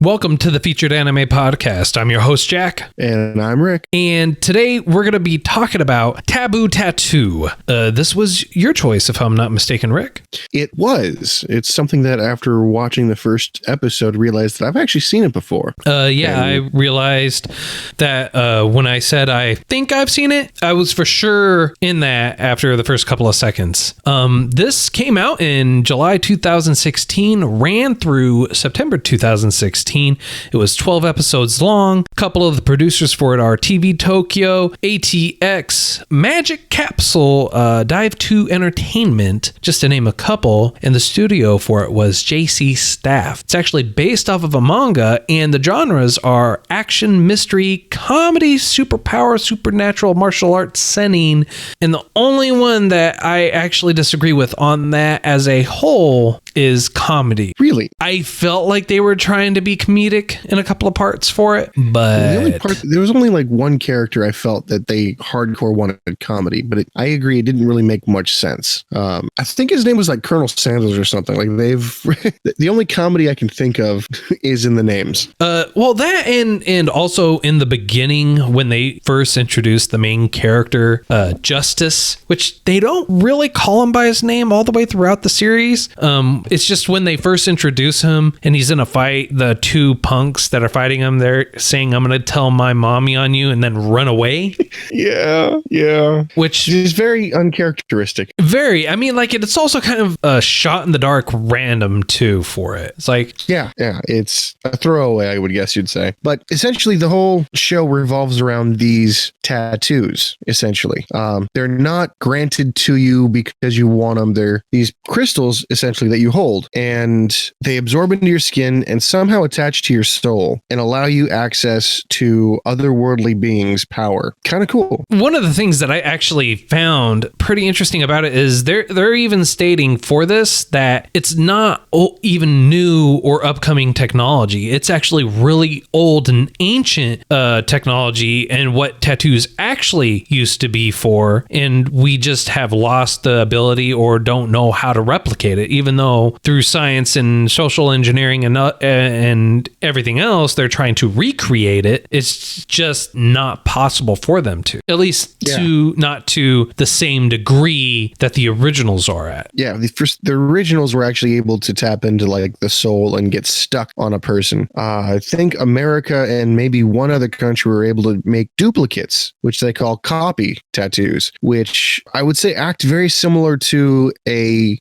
Welcome to the Featured Anime Podcast. I'm your host, Jack. And I'm Rick. And today we're going to be talking about Taboo Tattoo. This was your choice, if I'm not mistaken, Rick. It was. It's something that after watching the first episode, realized that I've actually seen it before. I realized that when I said I think I've seen it, I was for sure in that after the first couple of seconds. This came out in July 2016, ran through September 2016. It was 12 episodes long. A couple of the producers for it are TV Tokyo, ATX, Magic Capsule, Dive 2 Entertainment, just to name a couple, and the studio for it was JC Staff. It's actually based off of a manga, and the genres are action, mystery, comedy, superpower, supernatural, martial arts, Seinen, and the only one that I actually disagree with on that as a whole is comedy. Really? I felt like they were trying to be comedic in a couple of parts for it, but there was only like one character I felt that they hardcore wanted comedy, but I agree it didn't really make much sense. I think his name was like Colonel Sanders or something. Like the only comedy I can think of is in the names. Well, that and also in the beginning when they first introduced the main character, Justice, which they don't really call him by his name all the way throughout the series. It's just when they first introduce him and he's in a fight, the two punks that are fighting him, they're saying, "I'm going to tell my mommy on you," and then run away. Yeah. Which is very uncharacteristic. Very. I mean, like, it's also kind of a shot in the dark random, too, for it. It's like... Yeah. It's a throwaway, I would guess you'd say. But essentially, the whole show revolves around these tattoos, essentially. They're not granted to you because you want them. They're these crystals, essentially, that you hold. And they absorb into your skin and somehow attach to your soul and allow you access to otherworldly beings' power. Kind of cool. One of the things that I actually found pretty interesting about it is they're even stating for this that it's not even new or upcoming technology. It's actually really old and ancient technology and what tattoos actually used to be for, and we just have lost the ability or don't know how to replicate it, even though through science and social engineering and everything else they're trying to recreate it. It's just not possible for them to, at least not to the same degree that the originals are at. Yeah, the originals were actually able to tap into like the soul and get stuck on a person. I think America and maybe one other country were able to make duplicates, which they call copy tattoos, which I would say act very similar to a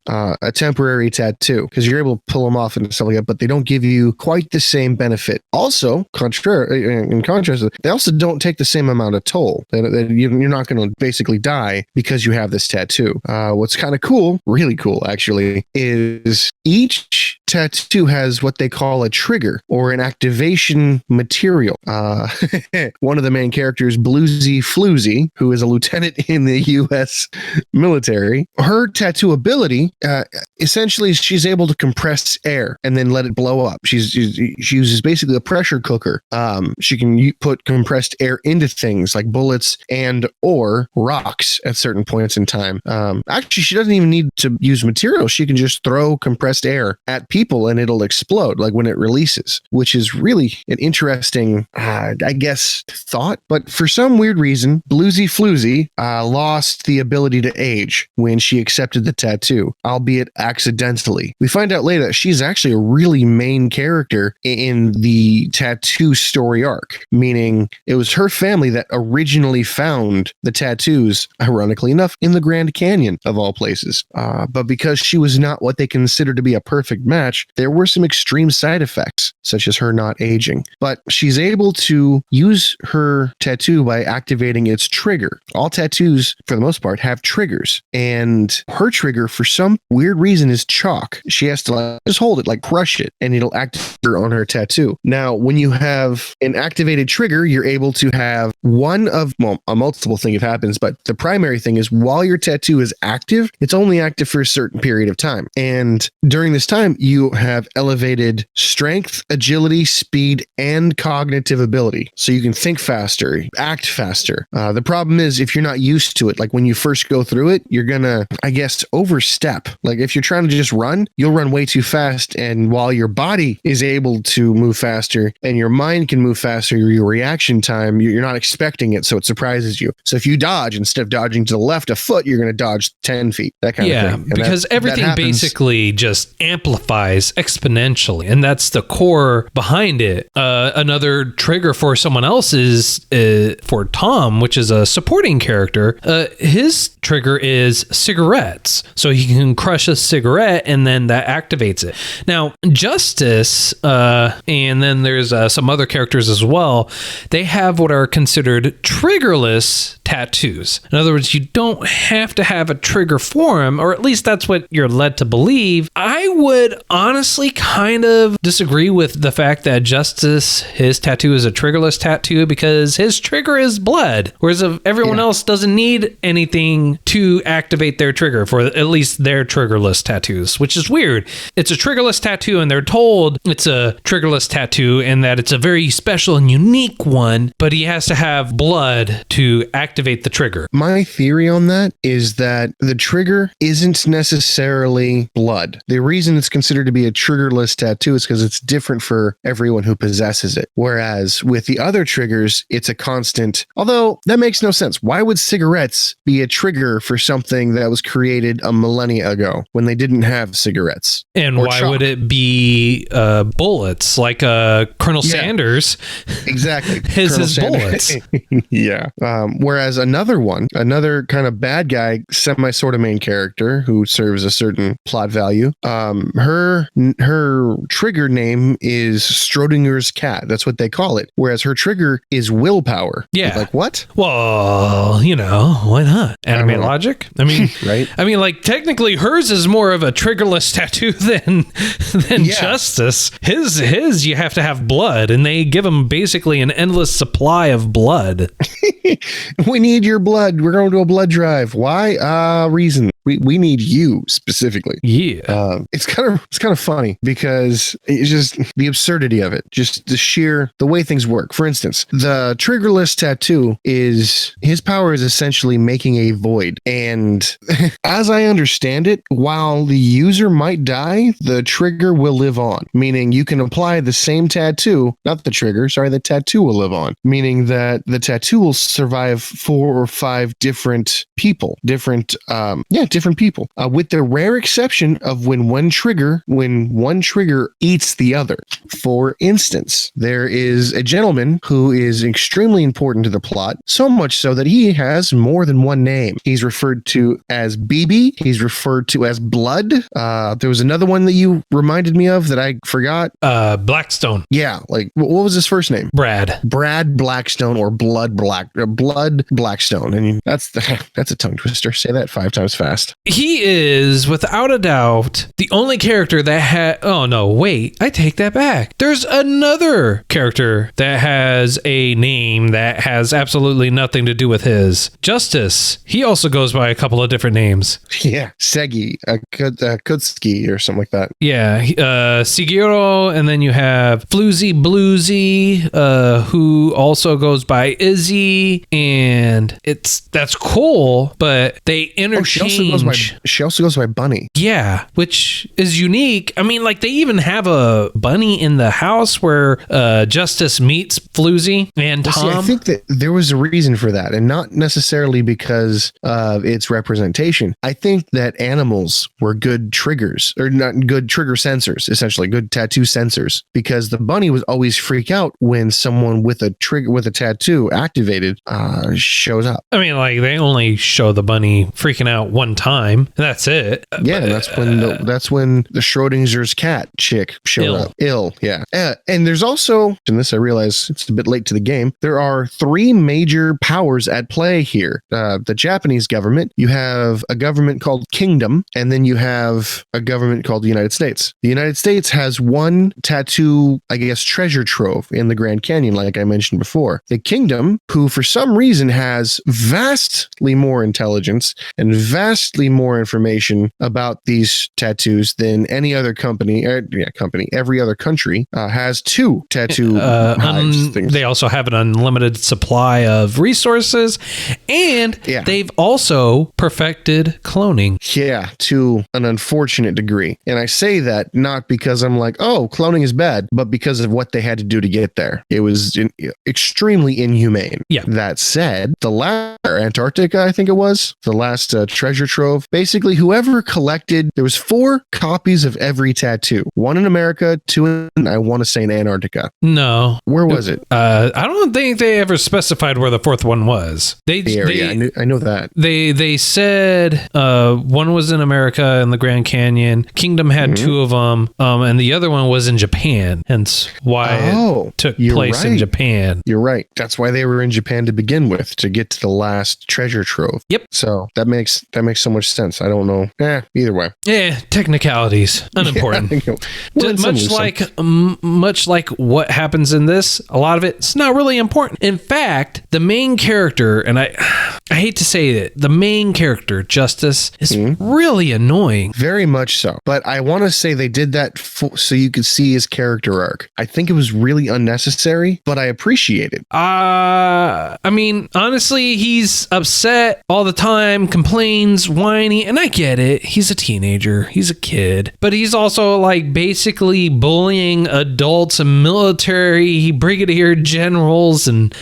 temporary tattoo because you're able to pull them off and stuff like that, but they don't give you quite the same benefit. Also, in contrast, they also don't take the same amount of toll. You're not going to basically die because you have this tattoo. What's kind of cool, really cool actually, is each tattoo has what they call a trigger or an activation material. One of the main characters, Bluesy Floozy, who is a lieutenant in the U.S. military, her tattoo ability, essentially she's able to compress air and then let it blow up. She uses basically a pressure cooker. She can put compressed air into things like bullets and or rocks at certain points in time. Actually, she doesn't even need to use material. She can just throw compressed air at people and it'll explode like when it releases, which is really an interesting, I guess, thought. But for some weird reason, Bluesy Floozy lost the ability to age when she accepted the tattoo, albeit accidentally. We find out later that she's actually a really main character in the tattoo story arc, meaning it was her family that originally found the tattoos, ironically enough, in the Grand Canyon of all places. But because she was not what they considered to be a perfect match, there were some extreme side effects, such as her not aging. But she's able to use her tattoo by activating its trigger. All tattoos, for the most part, have triggers. And her trigger, for some weird reason, is chalk. She has to just hold it, like crush it, and it'll activate on her tattoo. Now, when you have an activated trigger, you're able to have a multiple thing it happens, but the primary thing is while your tattoo is active, it's only active for a certain period of time. And during this time, you have elevated strength, agility, speed, and cognitive ability. So you can think faster, act faster. The problem is if you're not used to it, like when you first go through it, you're gonna, I guess, overstep. Like if you're trying to just run, you'll run way too fast. And while your body is able to move faster and your mind can move faster, your reaction time, you're not expecting it. So it surprises you. So if you dodge, instead of dodging to the left a foot, you're going to dodge 10 feet, that kind of thing. And because everything basically just amplifies exponentially. And that's the core behind it. Another trigger for someone else is for Tom, which is a supporting character. His trigger is cigarettes. So he can crush a cigarette and then that activates it. Now, Justice, and then there's some other characters as well, they have what are considered triggerless tattoos. In other words, you don't have to have a trigger for them, or at least that's what you're led to believe. I would honestly kind of disagree with the fact that Justice, his tattoo is a triggerless tattoo because his trigger is blood, whereas everyone else doesn't need anything to activate their trigger for at least their triggerless tattoos, which is weird. It's a triggerless tattoo and they're told it's a triggerless tattoo and that it's a very special and unique one, but he has to have blood to activate the trigger. My theory on that is that the trigger isn't necessarily blood. The reason it's considered to be a triggerless tattoo is because it's different for everyone who possesses it. Whereas with the other triggers, it's a constant, although that makes no sense. Why would cigarettes be a trigger for something that was created a millennia ago when they didn't have cigarettes? And why would it be bullets like Colonel Sanders? Exactly. His bullets. Yeah. Whereas another kind of bad guy, sort of main character who serves a certain plot value, her trigger name is Schrodinger's cat. That's what they call it. Whereas her trigger is willpower. Yeah. Like what? Well, why not? Anime logic? I mean, right? I mean, like technically hers is more of a triggerless tattoo than Justice. His you have to have blood, and they give him basically an endless supply of blood. We need your blood. We're going to a blood drive. Why? Reason. We need you specifically. Yeah. It's kind of funny because it's just the absurdity of it. Just the way things work. For instance, the triggerless tattoo is his power is essentially making a void. And as I understand it, while the user might die, the trigger will live on. Meaning you can apply the same tattoo, not the trigger, sorry, the tattoo will live on. Meaning that the tattoo will survive 4 or 5 different people. Different people, with the rare exception of when one trigger eats the other. For instance, there is a gentleman who is extremely important to the plot, so much so that he has more than one name. He's referred to as BB. He's referred to as Blood. There was another one that you reminded me of that I forgot. Blackstone. Yeah, like what was his first name? Brad Blackstone, or Blood Blackstone. I mean, that's a tongue twister. Say that 5 times fast. He is, without a doubt, the only character that had... Oh, no, wait. I take that back. There's another character that has a name that has absolutely nothing to do with his. Justice. He also goes by a couple of different names. Yeah. Segi, Kutski, or something like that. Yeah. Sigiro, and then you have Floozy Bluesy, who also goes by Izzy, and that's cool, but they interchange... She also goes by Bunny. Yeah, which is unique. I mean, like they even have a bunny in the house where Justice meets Floozy and Tom. See, I think that there was a reason for that, and not necessarily because of its representation. I think that animals were good triggers, or not good trigger sensors, essentially good tattoo sensors, because the bunny would always freak out when someone with a tattoo activated shows up. I mean, like they only show the bunny freaking out one time. That's it. Yeah, that's when the Schrodinger's cat chick showed up. Yeah. And there's also, and this I realize it's a bit late to the game, there are 3 major powers at play here. The Japanese government, you have a government called Kingdom, and then you have a government called the United States. The United States has one tattoo, I guess, treasure trove in the Grand Canyon, like I mentioned before. The Kingdom, who for some reason has vastly more intelligence and vastly vastly more information about these tattoos than any other company. Every other country has 2 tattoo hives. They also have an unlimited supply of resources, and they've also perfected cloning. Yeah, to an unfortunate degree. And I say that not because I'm like, oh, cloning is bad, but because of what they had to do to get there. It was extremely inhumane. Yeah. That said, the last Antarctica, I think it was, the last treasure trove, basically whoever collected, there was 4 copies of every tattoo. 1 in America, 2 in, I want to say, in Antarctica. No. Where was it? I don't think they ever specified where the 4th one was. I know that. They said 1 was in America in the Grand Canyon. Kingdom had 2 of them, and the other one was in Japan. Hence why it took place in Japan. You're right. That's why they were in Japan to begin with, to get to the last treasure trove. Yep. So that makes so much sense. I don't know. Either way. Yeah, technicalities, unimportant. Much like what happens in this, a lot of it's not really important. In fact, the main character, and I hate to say it, the main character, Justice, is really annoying. Very much so. But I want to say they did that so you could see his character arc. I think it was really unnecessary, but I appreciate it. I mean, honestly, he's upset all the time, complains, whiny, and I get it. He's a teenager. He's a kid. But he's also like basically bullying adults and military brigadier generals and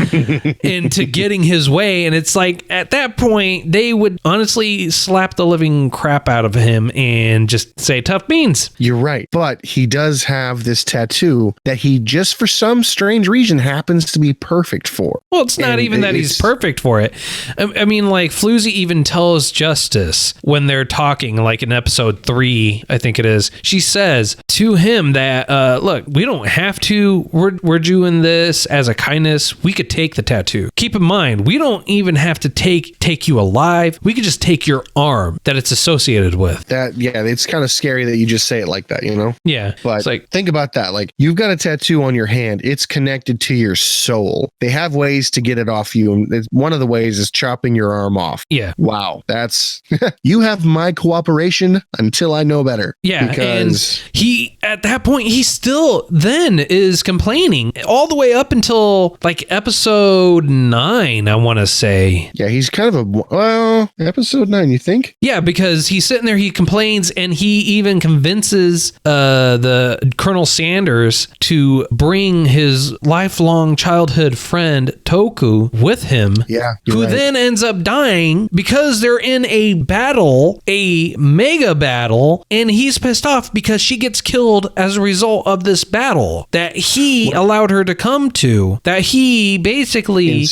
into getting his way. And it's like, at that point, they would honestly slap the living crap out of him and just say tough beans. You're right. But he does have this tattoo that he just for some strange reason happens to be perfect for. Well, it's not even that he's perfect for it. I mean, like Floozy even tells Justice when they're talking, like in episode 3, I think it is, she says to him that, look, we don't have to, we're doing this as a kindness. We could take the tattoo. Keep in mind, we don't even have to take you alive. We could just take your arm that it's associated with. It's kind of scary that you just say it like that, you know? Yeah. But like, think about that. Like, you've got a tattoo on your hand. It's connected to your soul. They have ways to get it off you. And one of the ways is chopping your arm off. Yeah. Wow. That's, you have my cooperation until I know better. Yeah. Because he, at that point, he still then is complaining all the way up until like episode 9, I want to say. Yeah. He's kind of episode 9, you think? Yeah, because he's sitting there, he complains, and he even convinces the Colonel Sanders to bring his lifelong childhood friend Toku with him. Yeah, who then ends up dying because they're in a battle, a mega battle, and he's pissed off because she gets killed as a result of this battle that he allowed her to come to, that he basically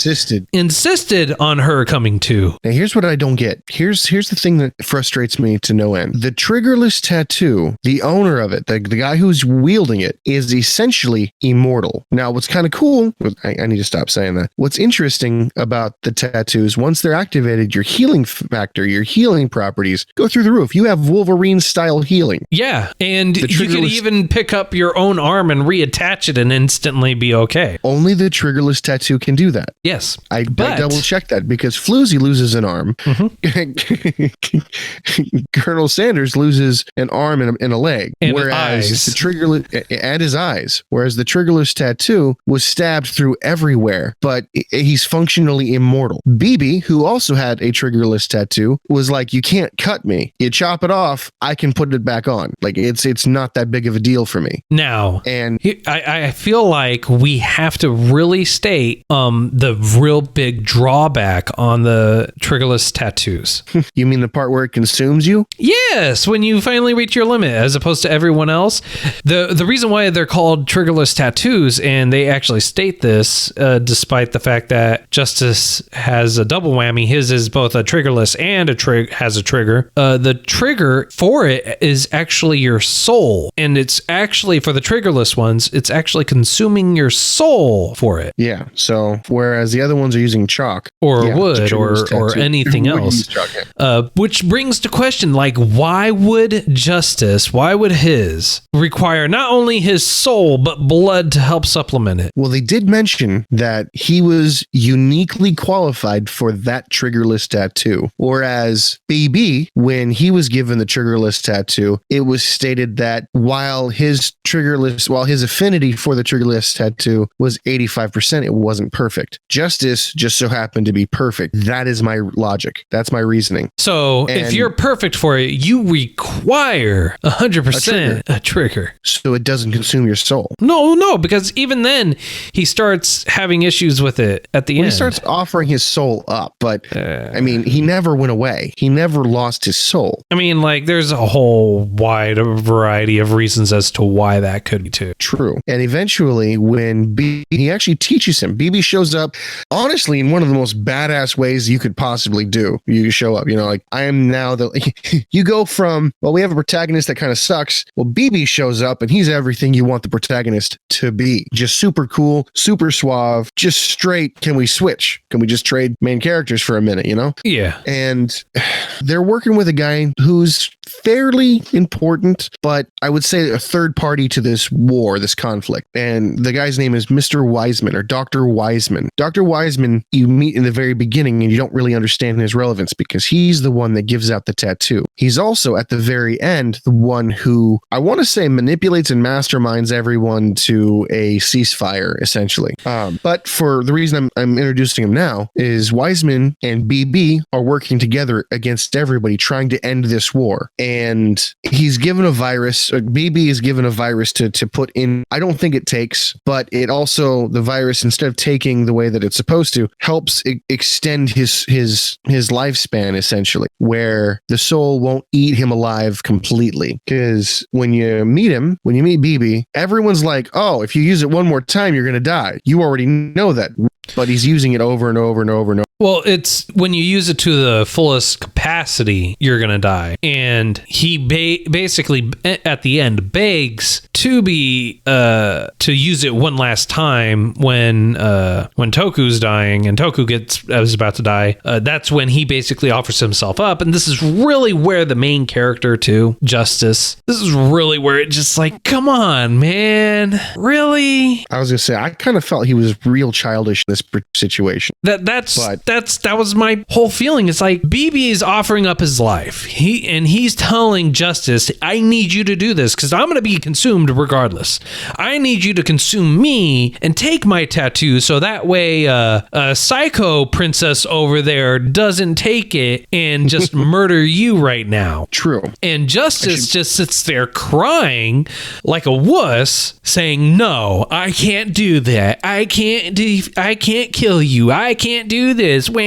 insisted on her coming to. Now, here's what I don't get. Here's the thing that frustrates me to no end. The triggerless tattoo, the owner of it, the guy who's wielding it, is essentially immortal. Now, what's kind of cool, I need to stop saying that. What's interesting about the tattoos, once they're activated, your healing factor, your healing properties go through the roof. You have Wolverine-style healing. Yeah, and you could even pick up your own arm and reattach it and instantly be okay. Only the triggerless tattoo can do that. Yes. I double-checked that because Floozy loses an arm. Colonel Sanders loses an arm and a leg, and whereas the triggerless and his eyes. Whereas the triggerless tattoo was stabbed through everywhere, but he's functionally immortal. BB, who also had a triggerless tattoo, was like, "You can't cut me. You chop it off, I can put it back on. Like it's not that big of a deal for me." Now, and I feel like we have to really state the real big drawback on the triggerless tattoos. You mean the part where it consumes you? Yes, when you finally reach your limit, as opposed to everyone else. The reason why they're called triggerless tattoos, and they actually state this, despite the fact that Justice has a double whammy. His is both a triggerless and has a trigger. The trigger for it is actually your soul, and it's actually, for the triggerless ones, it's actually consuming your soul for it. Yeah. So whereas the other ones are using chalk or wood or anything else, which brings to question, like, why would Justice, why would his require not only his soul but blood to help supplement it? Well, they did mention that he was uniquely qualified for that triggerless tattoo, whereas Whereas BB, when he was given the triggerless tattoo, it was stated that while his affinity for the triggerless tattoo was 85%, it wasn't perfect. Justice just so happened to be perfect. That is my logic. That's my reasoning. So if you're perfect for it, you require 100% a trigger. So it doesn't consume your soul. No, because even then he starts having issues with it at the end. He starts offering his soul up, but I mean, he never went away. He never lost his soul. I mean, like, there's a whole wide variety of reasons as to why that could be too. True. And eventually, when he actually teaches him, BB shows up, honestly, in one of the most badass ways you could possibly do. You show up, like, I am now you go from, well, we have a protagonist that kind of sucks. Well, BB shows up and he's everything you want the protagonist to be. Just super cool, super suave, just straight. Can we switch? Can we just trade main characters for a minute, Yeah. And they're working with a guy who's fairly important, but I would say a third party to this war, this conflict. And the guy's name is Mr. Wiseman or Dr. Wiseman. Dr. Wiseman, you meet in the very beginning and you don't really understand his relevance because he's the one that gives out the tattoo. He's also at the very end, the one who I want to say manipulates and masterminds everyone to a ceasefire, essentially. But for the reason I'm introducing him now is Wiseman and BB are working together against everybody trying to end this war. And he's given a virus, BB is given a virus to put in. I don't think it takes, but it also, the virus, instead of taking the way that it's supposed to, helps extend his lifespan, essentially, where the soul won't eat him alive completely. Because when you meet BB, everyone's like, oh, if you use it one more time, you're going to die. You already know that. But he's using it over and over and over and over. Well, it's when you use it to the fullest capacity, you're going to die. And he basically, at the end, begs to be, to use it one last time when Toku's dying and Toku is about to die. That's when he basically offers himself up. And this is really where the main character, too, Justice, this is really where it just like, come on, man. Really? I was going to say, I kind of felt he was real childish in this situation. That was my whole feeling. It's like BB is offering up his life. He's telling Justice, I need you to do this because I'm going to be consumed regardless. I need you to consume me and take my tattoo so that way a psycho princess over there doesn't take it and just murder you right now. True. And Justice just sits there crying like a wuss saying, no, I can't do that. I can't kill you. I can't do this. Wah.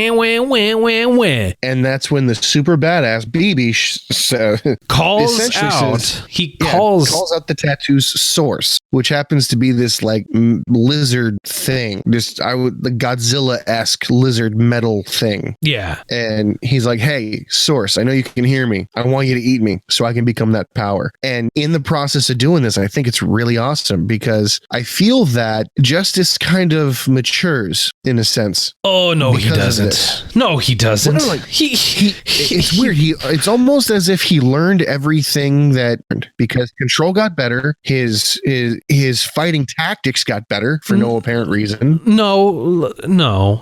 And that's when the super badass BB calls out. He calls out the tattoo's source, which happens to be this like lizard thing. The Godzilla-esque lizard metal thing. Yeah. And he's like, hey, source, I know you can hear me. I want you to eat me so I can become that power. And in the process of doing this, I think it's really awesome because I feel that Justice kind of matures in a sense. Oh, no, he doesn't. No, he doesn't. Well, no, it's weird. It's almost as if he learned everything because control got better. His fighting tactics got better for no apparent reason. No.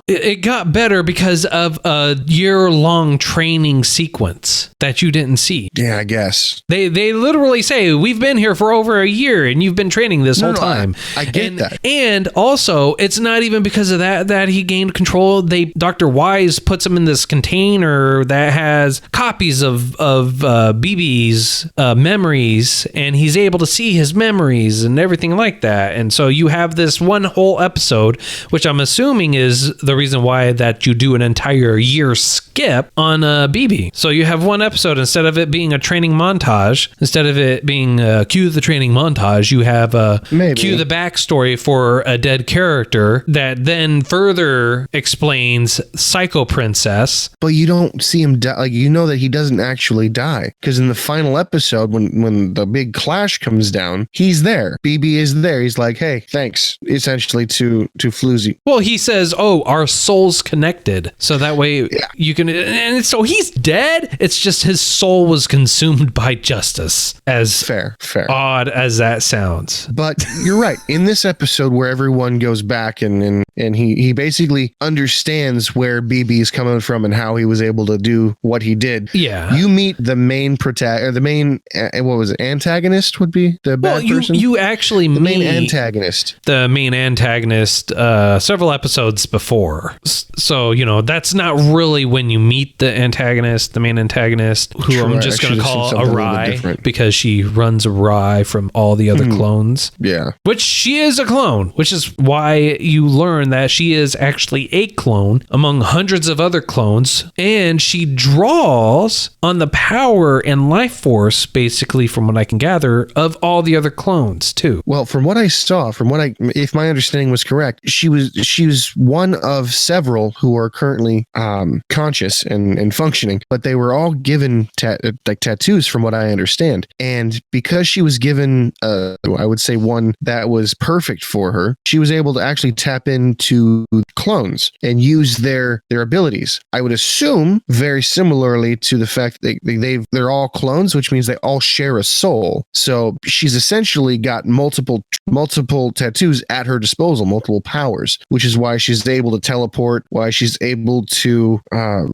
It got better because of a year-long training sequence that you didn't see. Yeah, I guess. They literally say, we've been here for over a year and you've been training this whole time. I get that. And also, it's not even because of that he gained control. Dr. Wise puts him in this container that has copies of BB's memories, and he's able to see his memories and everything like that. And so you have this one whole episode, which I'm assuming is the reason why that you do an entire year skip on BB. So you have one episode, instead of it being a training montage, instead of it being cue the training montage, you have cue the backstory for a dead character that then further explains Psycho Princess. But you don't see him die. Like, you know that he doesn't actually die, because in the final episode, when the big clash comes down, he's there. BB is there. He's like, hey, thanks, essentially to Floozy. Well, he says, oh, our souls connected, so that way you can, and so he's dead. It's just his soul was consumed by Justice, as fair odd as that sounds. But you're right. In this episode where everyone goes back and he basically understands where BB is coming from and how he was able to do what he did. Yeah. You meet the main what was it? Antagonist would be the bad person? You actually the meet main antagonist. The main antagonist several episodes before. So, that's not really when you meet the antagonist, the main antagonist, who True, I'm just going to call Awry because she runs awry from all the other clones. Yeah. Which she is a clone, which is why you learn that she is actually a clone among hundreds of other clones, and she draws on the power and life force, basically, from what I can gather, of all the other clones too. Well, from what I saw, if my understanding was correct, she was one of several who are currently conscious and functioning, but they were all given tattoos, from what I understand. And because she was given, I would say, one that was perfect for her, she was able to actually tap into clones and use their abilities. I would assume very similarly to the fact that they're all clones, which means they all share a soul. So she's essentially got multiple tattoos at her disposal, multiple powers, which is why she's able to teleport, why she's able to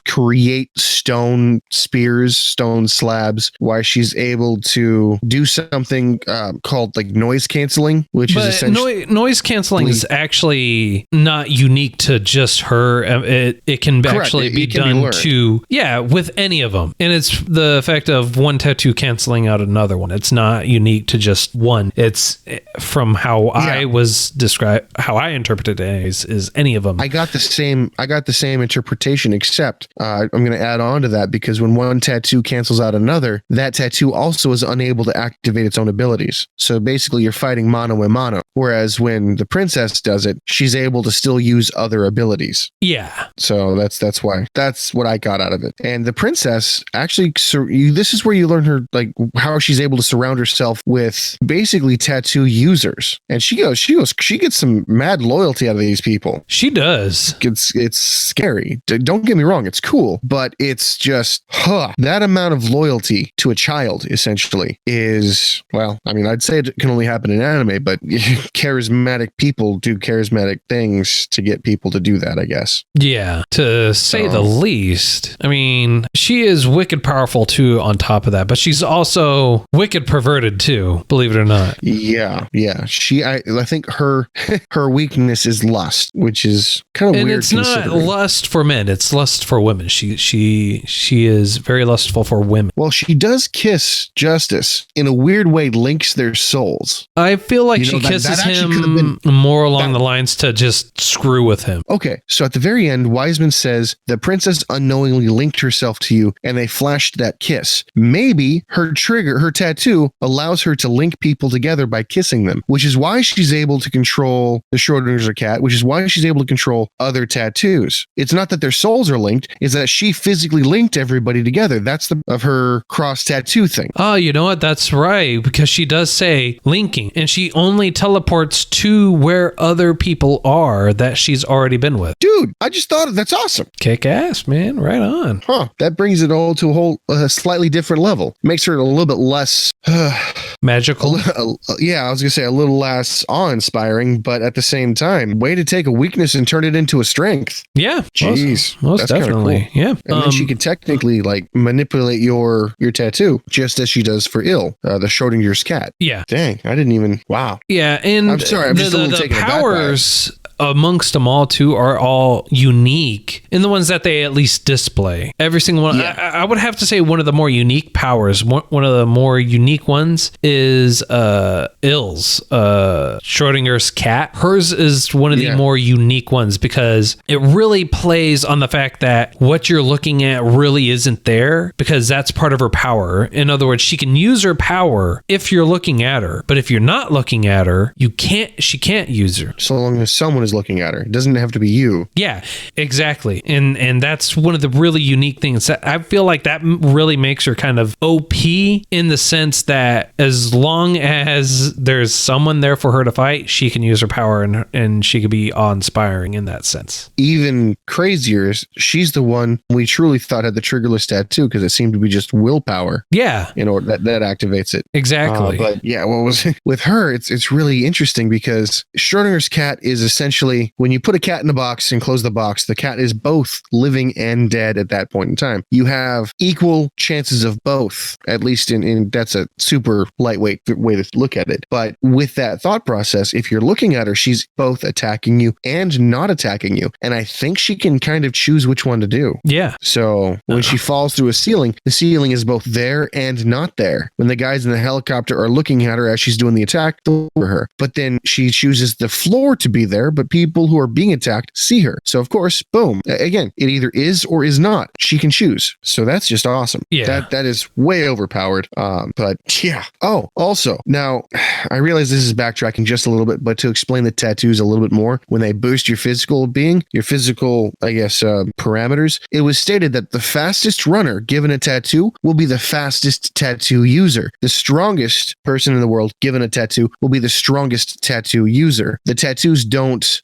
create stone spears, stone slabs, why she's able to do something called like noise canceling, which is essentially noise canceling is actually not unique to just her. It can actually be done with any of them, and it's the effect of one tattoo canceling out another one. It's not unique to just one. It's from how I was described, how I interpreted it is any of them. I got the same interpretation, except I'm going to add on to that, because when one tattoo cancels out another, that tattoo also is unable to activate its own abilities. So basically, you're fighting mono and mono. Whereas when the princess does it, she's able to still use other abilities. Yeah. So that's what I got out of it. And the princess actually, this is where you learn her, like, how she's able to surround herself with basically tattoo users. And she gets some mad loyalty out of these people. She does. It's scary. Don't get me wrong, it's cool, but it's just that amount of loyalty to a child essentially is, well, I mean, I'd say it can only happen in anime, but charismatic people do charismatic things to get people to do that, I guess. Yeah, to say the least. I mean, she is wicked powerful too on top of that, but she's also wicked perverted too, believe it or not. Yeah. I think her weakness is lust, which is kind of weird. And it's not lust for men, it's lust for women. She is very lustful for women. Well, she does kiss Justice in a weird way, links their souls. I feel like she kisses him more along the lines to just screw with him. Okay, so at the very end, Wiseman says the princess unknowingly linked herself to you and they flashed that kiss. Maybe her tattoo allows her to link people together by kissing them, which is why she's able to control the Schrodinger's cat, which is why she's able to control other tattoos. It's not that their souls are linked, it's that she physically linked everybody together. That's of her cross tattoo thing. Oh, you know what? That's right, because she does say linking, and she only teleports to where other people are that she's already been with. Dude, I just thought that's awesome. Kick ass, man. Right on. That brings it all to a whole slightly different level. Makes her a little bit less magical. Yeah, I was gonna say a little less awe-inspiring, but at the same time, way to take a weakness and turn it into a strength. Yeah, jeez, most that's definitely. Cool. Yeah, and then she can technically like manipulate your tattoo just as she does for the Schrodinger's cat. Yeah, dang, I didn't even. Wow. Yeah, and I'm sorry, I'm just a little taken aback by it. Powers amongst them all too are all unique in the ones that they at least display. Every single one. Yeah. I would have to say one of the more unique powers, one of the more unique ones is Il's Schrodinger's cat. Hers is one of the more unique ones because it really plays on the fact that what you're looking at really isn't there, because that's part of her power. In other words, she can use her power if you're looking at her, but if you're not looking at her, she can't use her. So long as someone is looking at her, it doesn't have to be you. Yeah, exactly. And that's one of the really unique things. I feel like that really makes her kind of OP in the sense that as long as there's someone there for her to fight, she can use her power and she could be awe-inspiring in that sense. Even crazier is she's the one we truly thought had the triggerless tattoo, because it seemed to be just willpower. Yeah. That activates it. Exactly. But yeah, what was with her, it's really interesting because Schrodinger's cat is essentially essentially, when you put a cat in a box and close the box, the cat is both living and dead at that point in time. You have equal chances of both, at least in that's a super lightweight way to look at it. But with that thought process, if you're looking at her, she's both attacking you and not attacking you. And I think she can kind of choose which one to do. Yeah. So when she falls through a ceiling, the ceiling is both there and not there. When the guys in the helicopter are looking at her as she's doing the attack, over her. But then she chooses the floor to be there, but people who are being attacked see her. So of course, boom. Again, it either is or is not. She can choose. So that's just awesome. Yeah. That is way overpowered. But yeah. Oh, also, now I realize this is backtracking just a little bit, but to explain the tattoos a little bit more, when they boost your physical being, your physical, I guess, parameters, it was stated that the fastest runner given a tattoo will be the fastest tattoo user. The strongest person in the world given a tattoo will be the strongest tattoo user. The tattoos don't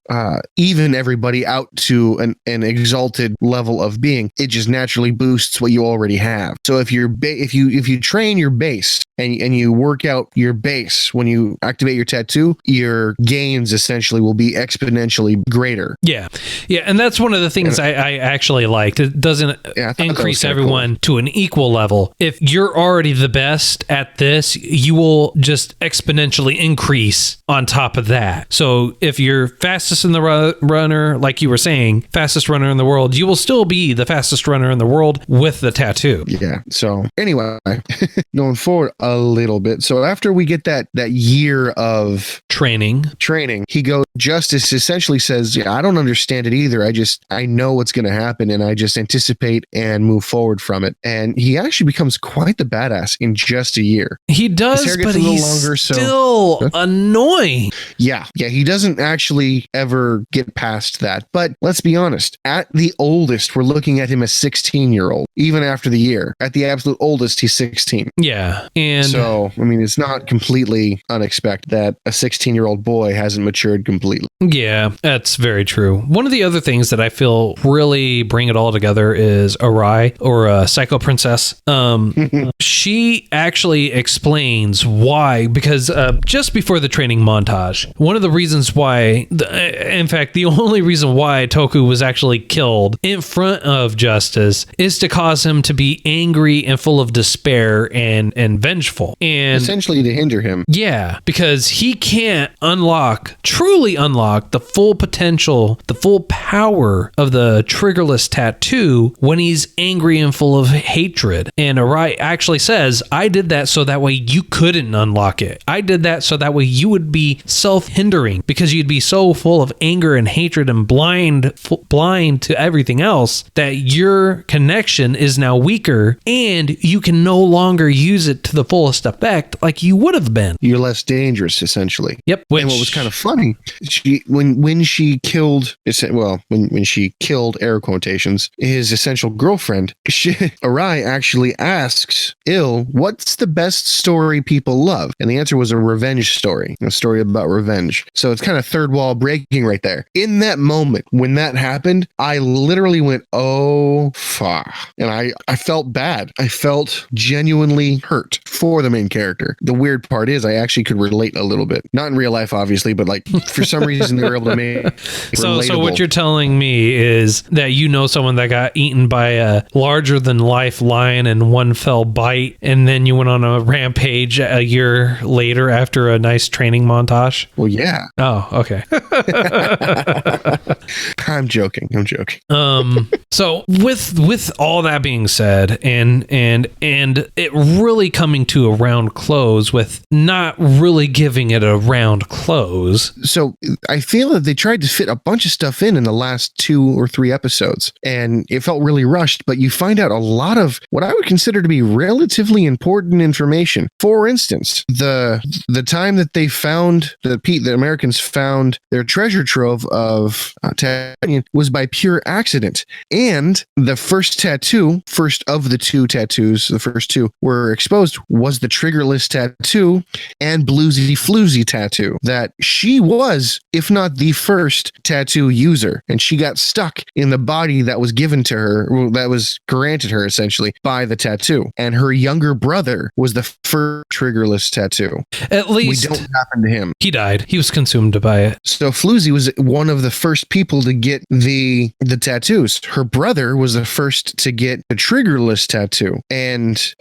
even everybody out to an exalted level of being. It just naturally boosts what you already have. So if you train your base and you work out your base, when you activate your tattoo, your gains essentially will be exponentially greater. Yeah. And that's one of the things I actually liked. It doesn't increase everyone to an equal level. If you're already the best at this, you will just exponentially increase on top of that. So if you're fastest in the runner, like you were saying, fastest runner in the world, you will still be the fastest runner in the world with the tattoo. Yeah. So anyway, going forward a little bit. So after we get that year of training, Justice essentially says, yeah, I don't understand it either. I know what's going to happen and I just anticipate and move forward from it. And he actually becomes quite the badass in just a year. He does, but he's still annoying. Yeah. He doesn't actually ever get past that. But let's be honest, at the oldest, we're looking at him as 16-year-old, even after the year. At the absolute oldest, he's 16. Yeah. And so, I mean, it's not completely unexpected that a 16-year-old boy hasn't matured completely. Yeah, that's very true. One of the other things that I feel really bring it all together is Arai, or Psycho Princess. She actually explains why, because just before the training montage, one of the reasons why, in fact, the only reason why Toku was actually killed in front of Justice is to cause him to be angry and full of despair and vengeful. And essentially to hinder him. Yeah, because he can't truly unlock the full potential, the full power of the triggerless tattoo when he's angry and full of hatred. And Arai actually says, I did that so that way you couldn't unlock it. I did that so that way you would be self-hindering because you'd be so full of anger and hatred and blind to everything else that your connection is now weaker and you can no longer use it to the fullest effect like you would have been. You're less dangerous, essentially. Yep. And what was kind of funny, when she killed, air quotations, his essential girlfriend, Arai actually asks Il, what's the best story people love? And the answer was a revenge story, a story about revenge. So it's kind of third wall breaking right there. In that moment, when that happened, I literally went, oh, fuck. And I felt bad. I felt genuinely hurt for the main character. The weird part is I actually could relate a little bit. Not in real life, obviously, but like for some reason they were able to make it relatable. So what you're telling me is that you know someone that got eaten by a larger than life lion in one fell bite, and then you went on a rampage a year later after a nice training montage? Well, yeah. Oh, okay. I'm joking. So with all that being said, and it really coming to a round close with not really giving it a round close. So I feel that they tried to fit a bunch of stuff in the last 2 or 3 episodes, and it felt really rushed, but you find out a lot of what I would consider to be relatively important information. For instance, the time that they found, the Americans found their treasure trove of Canyon was by pure accident. And the first of the two tattoos, the first two were exposed, was the triggerless tattoo and Bluesy Floozy tattoo. That she was, if not the first tattoo user, and she got stuck in the body that was given to her, that was granted her essentially by the tattoo. And her younger brother was the first triggerless tattoo. At least we don't happen to him. He died. He was consumed by it. So Floozy was one of the first people to get the tattoos. Her brother was the first to get the triggerless tattoo. And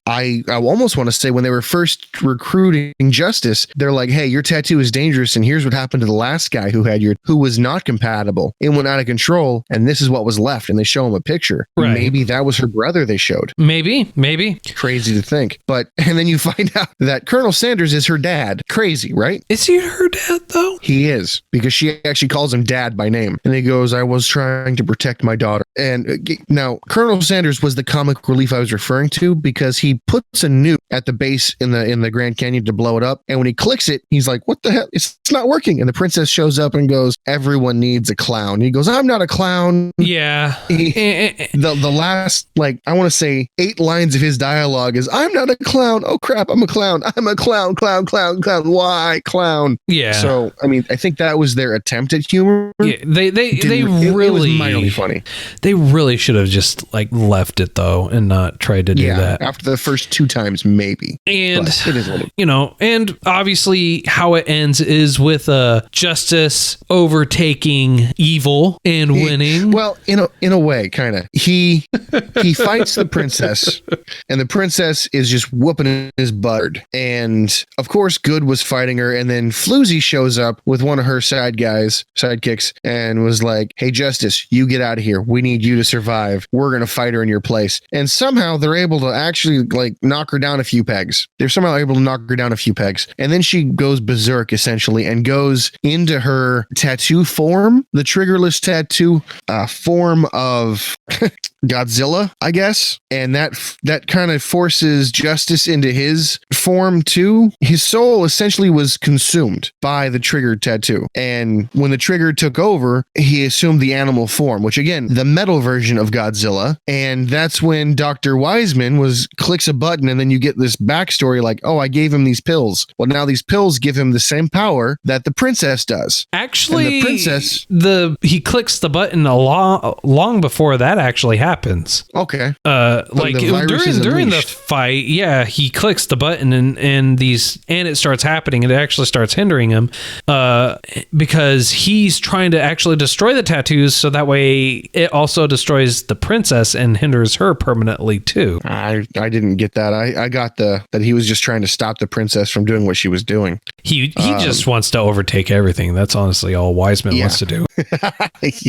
I almost want to say when they were first recruiting Justice, they're like, hey, your tattoo is dangerous, and here's what happened to the last guy who was not compatible. It went out of control, and this is what was left. And they show him a picture. Right. Maybe that was her brother they showed. Maybe. Crazy to think. And then you find out that Colonel Sanders is her dad. Crazy, right? Is he her dad, though? He is, because she actually calls him dad by name. And he goes, I was trying to protect my daughter. And now, Colonel Sanders was the comic relief I was referring to, because he puts a nuke at the base in the Grand Canyon to blow it up. And when he clicks it, he's like, what the hell? It's not working. And the princess shows up and goes, everyone needs a clown. He goes, I'm not a clown. Yeah. The last, I want to say 8 lines of his dialogue is, I'm not a clown. Oh crap, I'm a clown. I'm a clown. Why clown? Yeah. So, I mean, I think that was their attempt at humor. Yeah, they really, it was mildly funny. They really should have just left it though and not tried to do that. After the first 2 times, maybe. And but it is what it is. And obviously how it ends is with Justice overtaking evil and winning. Well, in a way, kind of. He fights the princess, and the princess is just whooping his butt. And of course, Good was fighting her, and then Floozy shows up with one of her sidekicks, and was like, hey, Justice, you get out of here. We need you to survive. We're going to fight her in your place. And somehow they're able to actually knock her down a few pegs. And then she goes berserk, essentially, and goes into her tattoo form, the triggerless tattoo form of Godzilla, I guess. And that kind of forces Justice into his form too. His soul essentially was consumed by the triggered tattoo. And when the trigger took over, he assumed the animal form, which again, the metal version of Godzilla. And that's when Dr. Wiseman clicks a button, and then you get this backstory like, oh, I gave him these pills. Well, now these pills give him the same power that the princess does. Actually, and the princess, he clicks the button long before that actually happens. Okay. During the fight, yeah, he clicks the button and it starts happening, and it actually starts hindering him because he's trying to actually destroy the tattoos, so that way it also destroys the princess and hinders her permanently too. I didn't get that. I got that he was just trying to stop the princess from doing what she was doing. He just wants to overtake everything. That's honestly all Wiseman wants to do.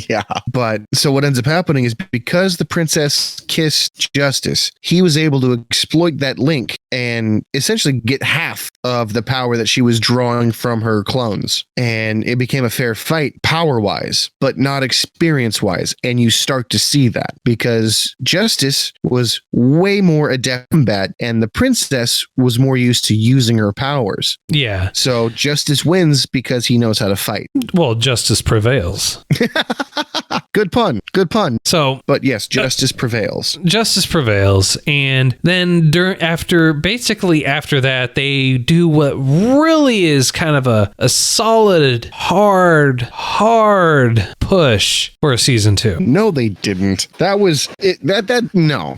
Yeah. But so what ends up happening is, because the princess kissed Justice, he was able to exploit that link and essentially get half of the power that she was drawing from her clones. And it became a fair fight power-wise, but not experience-wise. And you start to see that, because Justice was way more adept in combat, and the princess was more used to using her powers. Yeah. So Justice wins because he knows how to fight. Well, Justice prevails. Good pun. So, but yes, Justice prevails. Justice prevails, and then after that, they do what really is kind of a solid, hard push for season 2. No, they didn't. That was it. No,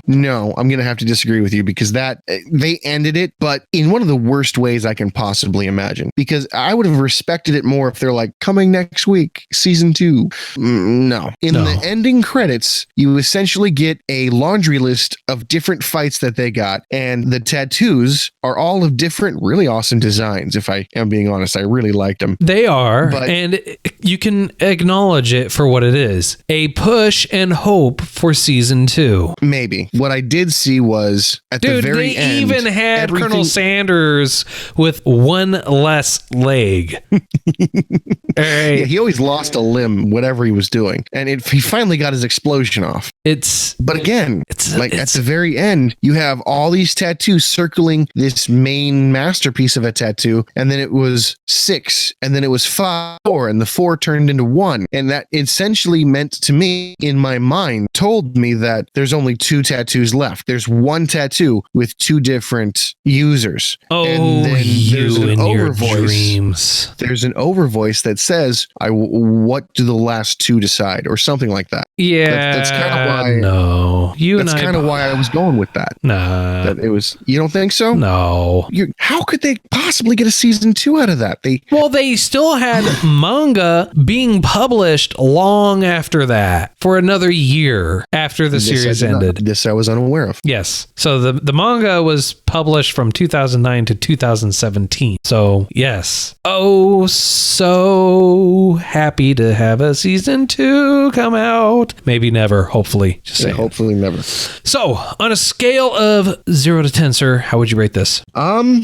I'm gonna have to disagree with you, because they ended it, but in one of the worst ways I can possibly imagine. Because I would have respected it more if they're like, coming next week, season 2. No. In the ending credits, you essentially get a laundry list of different fights that they got, and the tattoos are all of different, really awesome designs. If I am being honest, I really liked them. They are, and you can acknowledge it for what it is: a push and hope for season 2. Maybe. What I did see was at the very end, they even had Colonel Sanders with one less leg. Yeah, he always lost a limb, whatever he was doing, and he finally got his explosion off. But again, at the very end, you have all these tattoos circling this main masterpiece of a tattoo, and then it was 6, and then it was 5, 4, and the 4 turned into 1. And that essentially meant to me, in my mind, told me that there's only 2 tattoos left. There's 1 tattoo with 2 different users. Oh, and then you and your overvoice. dreams. There's an overvoice that says, what do the last 2 decide? Or something like that. Yeah. That's kind of why. No. That's kind of why I was going with that. Nah. That it was. You don't think so? No. How could they possibly get a season 2 out of that? They still had manga being published long after that for another year after the series ended. This I was unaware of. Yes. So the manga was published from 2009 to 2017. So yes. Oh, so happy to have a season 2 come out. Maybe never. Hopefully. Just saying. Hopefully never. So on a scale of 0 to 10, sir, how would you rate this?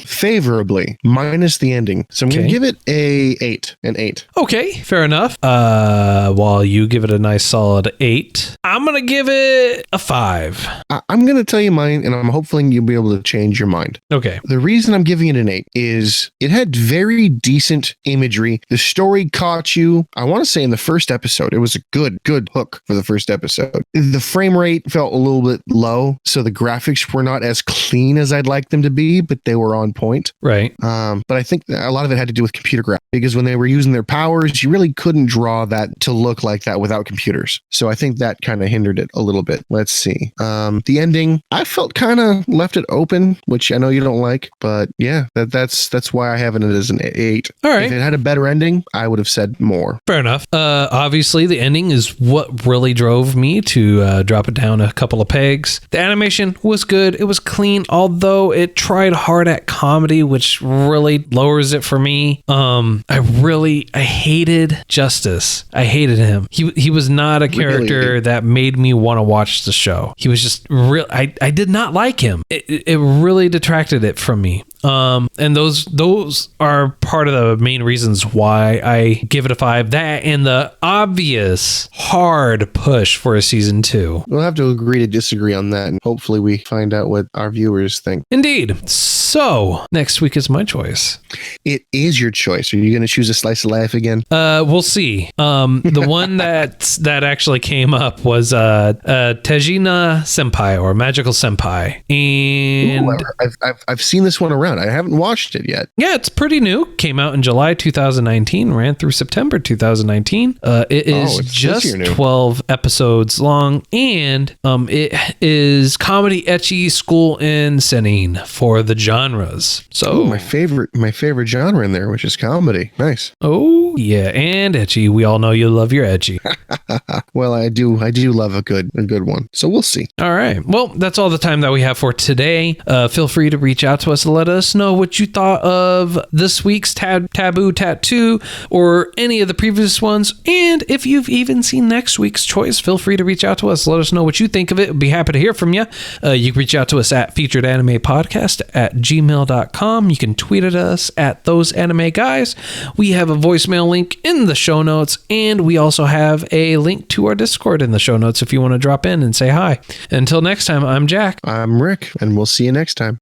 Favorably, minus the ending. So I'm going to give it an 8. Okay, fair enough. While you give it a nice solid 8, I'm going to give it a 5. I'm going to tell you mine, and I'm hoping you'll be able to change your mind. Okay. The reason I'm giving it an 8 is it had very decent imagery. The story caught you. I want to say in the first episode, it was a good hook for the first episode. The frame rate felt a little bit low, so the graphics were not as clean as I'd like them to be, but they were on point. Right. But I think a lot of it had to do with computer graphics, because when they were using their powers, you really couldn't draw that to look like that without computers. So I think that kind of hindered it a little bit. Let's see. The ending, I felt kind of left it open, which I know you don't like, but yeah, that's why I have it as an 8. All right. If it had a better ending, I would have said more. Fair enough. Obviously, the ending is what really drove me to drop it down a couple of pegs. The animation was good. It was clean, although it tried hard at comedy, which really lowers it for me. I hated Justice. I hated him. He was not a character that made me want to watch the show. He was just real. I did not like him. It really detracted it from me. And those are part of the main reasons why I give it a 5. That and the obvious hard push for a season 2. We'll have to agree to disagree on that, and hopefully we find out what our viewers think. Indeed. So next week is my choice. It is your choice. Are you going to choose a slice of life again? We'll see. The one that actually came up was Tejina Senpai, or Magical Senpai, and I've seen this one around. I haven't watched it yet. Yeah, it's pretty new. Came out in July 2019, ran through September 2019. It is just 12 episodes long, and it is comedy, ecchi, school, and seinen for the genres. So my favorite genre in there, which is comedy. Nice. Oh yeah, and ecchi. We all know you love your ecchi. Well, I do love a good one. So we'll see. All right. Well, that's all the time that we have for today. Feel free to reach out to us and let us know what you thought of this week's Taboo Tattoo or any of the previous ones. And if you've even seen next week's choice, feel free to reach out to us. Let us know what you think of it. We'd be happy to hear from you. You can reach out to us at featuredanimepodcast@gmail.com. You can tweet at us at @thoseanimeguys. We have a voicemail link in the show notes, and we also have a link to our Discord in the show notes if you want to drop in and say hi. Until next time, I'm Jack. I'm Rick, and we'll see you next time.